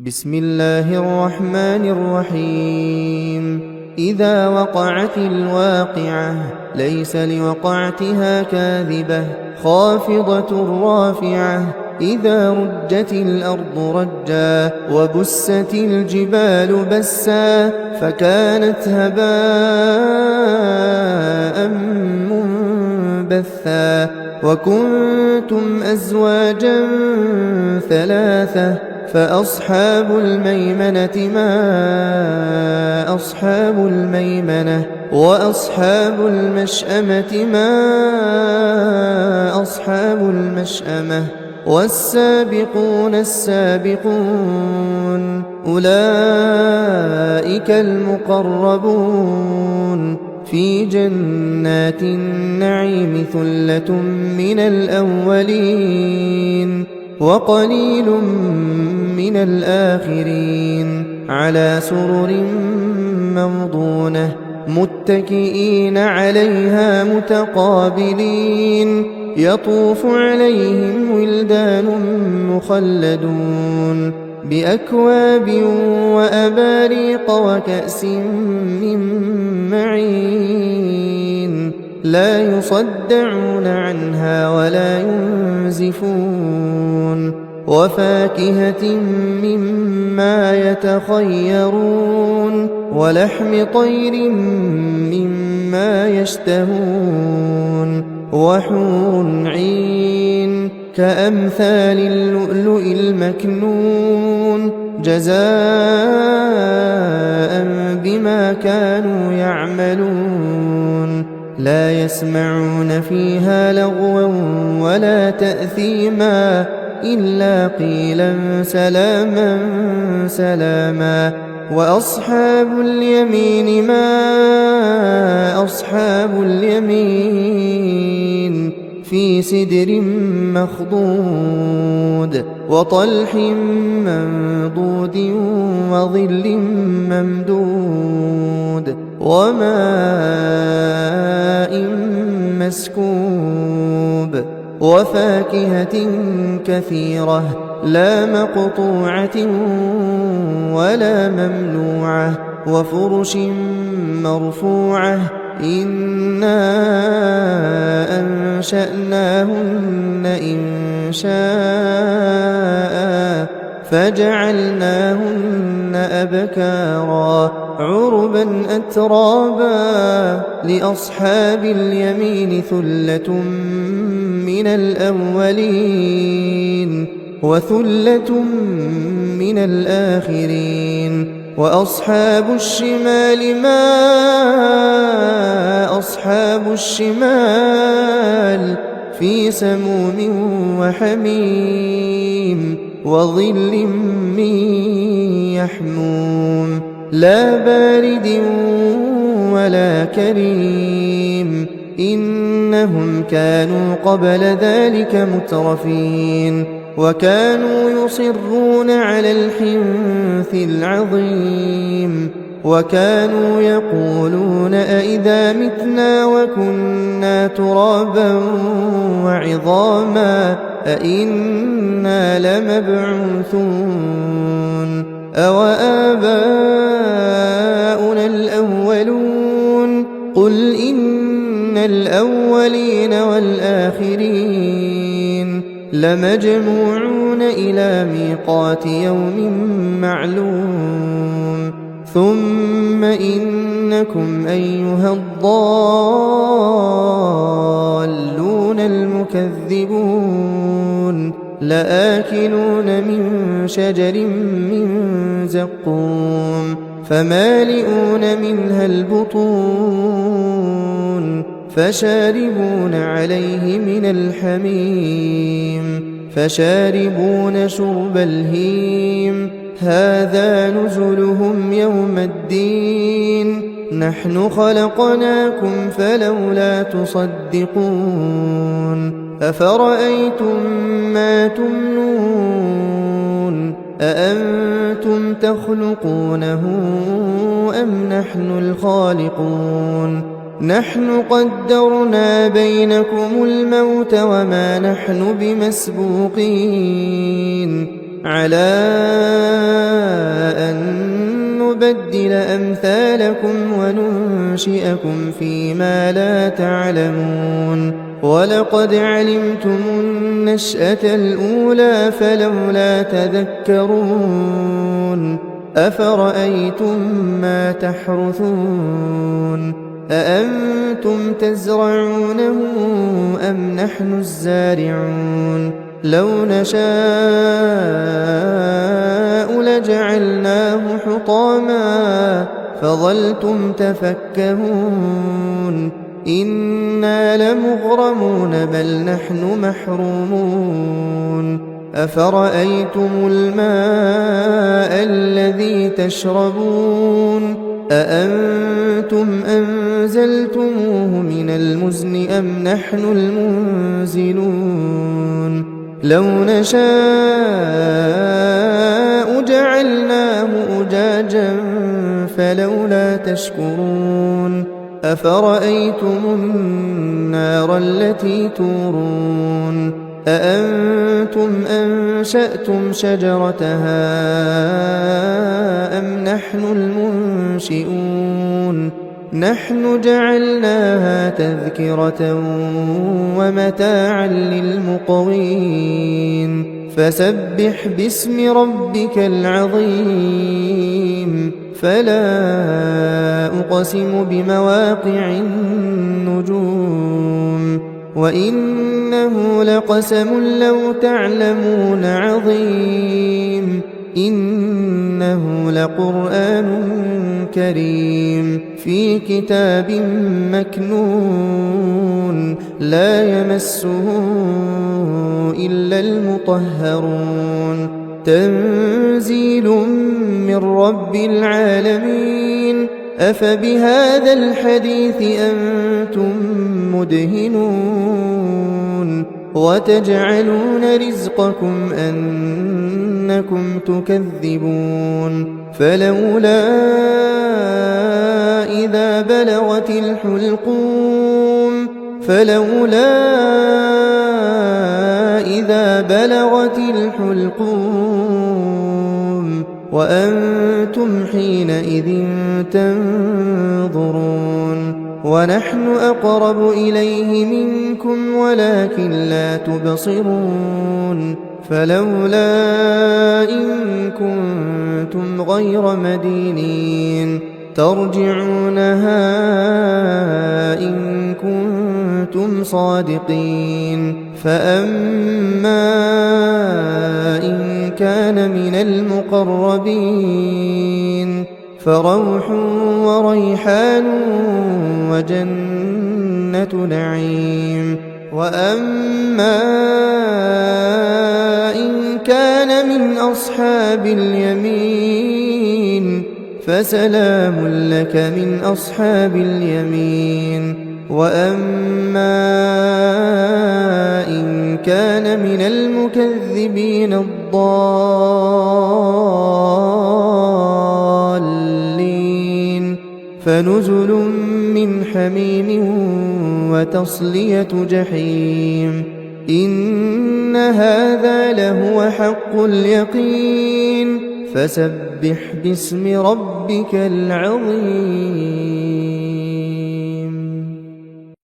بسم الله الرحمن الرحيم إذا وقعت الواقعة ليس لوقعتها كاذبة خافضة رافعة إذا رجت الأرض رجا وبست الجبال بسا فكانت هباء منبثا وكنتم أزواجا ثلاثة فأصحاب الميمنة ما أصحاب الميمنة وأصحاب المشأمة ما أصحاب المشأمة والسابقون السابقون أولئك المقربون في جنات النعيم ثلة من الأولين وقليل من الآخرين على سرر موضونة متكئين عليها متقابلين يطوف عليهم ولدان مخلدون بأكواب وأباريق وكأس من معين لا يصدعون عنها ولا ينزفون وفاكهة مما يتخيرون ولحم طير مما يشتهون وحور عين كأمثال اللؤلؤ المكنون جزاء بما كانوا يعملون لا يسمعون فيها لغوا ولا تأثيما إلا قيلا سلاما سلاما وأصحاب اليمين ما أصحاب اليمين في سدر مخضود وطلح منضود وظل ممدود وماء مسكوب وفاكهة كثيرة لا مقطوعة ولا ممنوعة وفرش مرفوعة إنا أنشأناهن إنشاء فجعلناهن أبكارا عربا أترابا لأصحاب اليمين ثلة من الأولين وثلة من الآخرين وأصحاب الشمال ما أصحاب الشمال في سموم وحميم وظل من يحموم لا بارد ولا كريم إنهم كانوا قبل ذلك مترفين وكانوا يصرون على الحنث العظيم وكانوا يقولون أئذا متنا وكنا ترابا وعظاما أئنا لمبعوثون أوآباؤنا الأولون قل إن الأولين والآخرين لمجموعون إلى ميقات يوم معلوم ثم إنكم أيها الضالون المكذبون لآكلون من شجر من زقوم فمالئون منها البطون فشاربون عليه من الحميم فشاربون شرب الهيم هذا نزلهم يوم الدين نحن خلقناكم فلولا تصدقون أفرأيتم ما تمنون أأنتم تخلقونه أم نحن الخالقون نحن قدرنا بينكم الموت وما نحن بمسبوقين على نبدل أمثالكم وننشئكم فيما لا تعلمون ولقد علمتم النشأة الأولى فلولا تذكرون أفرأيتم ما تحرثون أأنتم تزرعونه أم نحن الزارعون لو نشاء لجعلناه حطاما فظلتم تفكهون إنا لمغرمون بل نحن محرومون أفرأيتم الماء الذي تشربون أأنتم أنزلتموه من المزن أم نحن المنزلون لو نشاء جعلناه أجاجا فلولا تشكرون أفرأيتم النار التي تورون أأنتم أنشأتم شجرتها أم نحن المنشئون نحن جعلناها تذكرة ومتاعا للمقوين فسبح باسم ربك العظيم فلا أقسم بمواقع النجوم وإنه لقسم لو تعلمون عظيم إنه لقرآن كريم في كتاب مكنون لا يمسه إلا المطهرون تنزيل من رب العالمين أفبهذا الحديث أنتم مدهنون وتجعلون رزقكم أنكم تكذبون فلولا إذا بلغت الحلقوم وأنتم حينئذ تنظرون ونحن أقرب إليه منكم ولكن لا تبصرون فلولا إن كنتم غير مدينين ترجعونها إن كنتم صادقين فأما إن كان من المقربين فروح وريحان وجنة نعيم وأما إن كان من أصحاب اليمين فسلام لك من أصحاب اليمين وأما إن كان من المكذبين الضالين فنزل من حميم وتصلية جحيم إن هذا لهو حق اليقين فسبح باسم ربك العظيم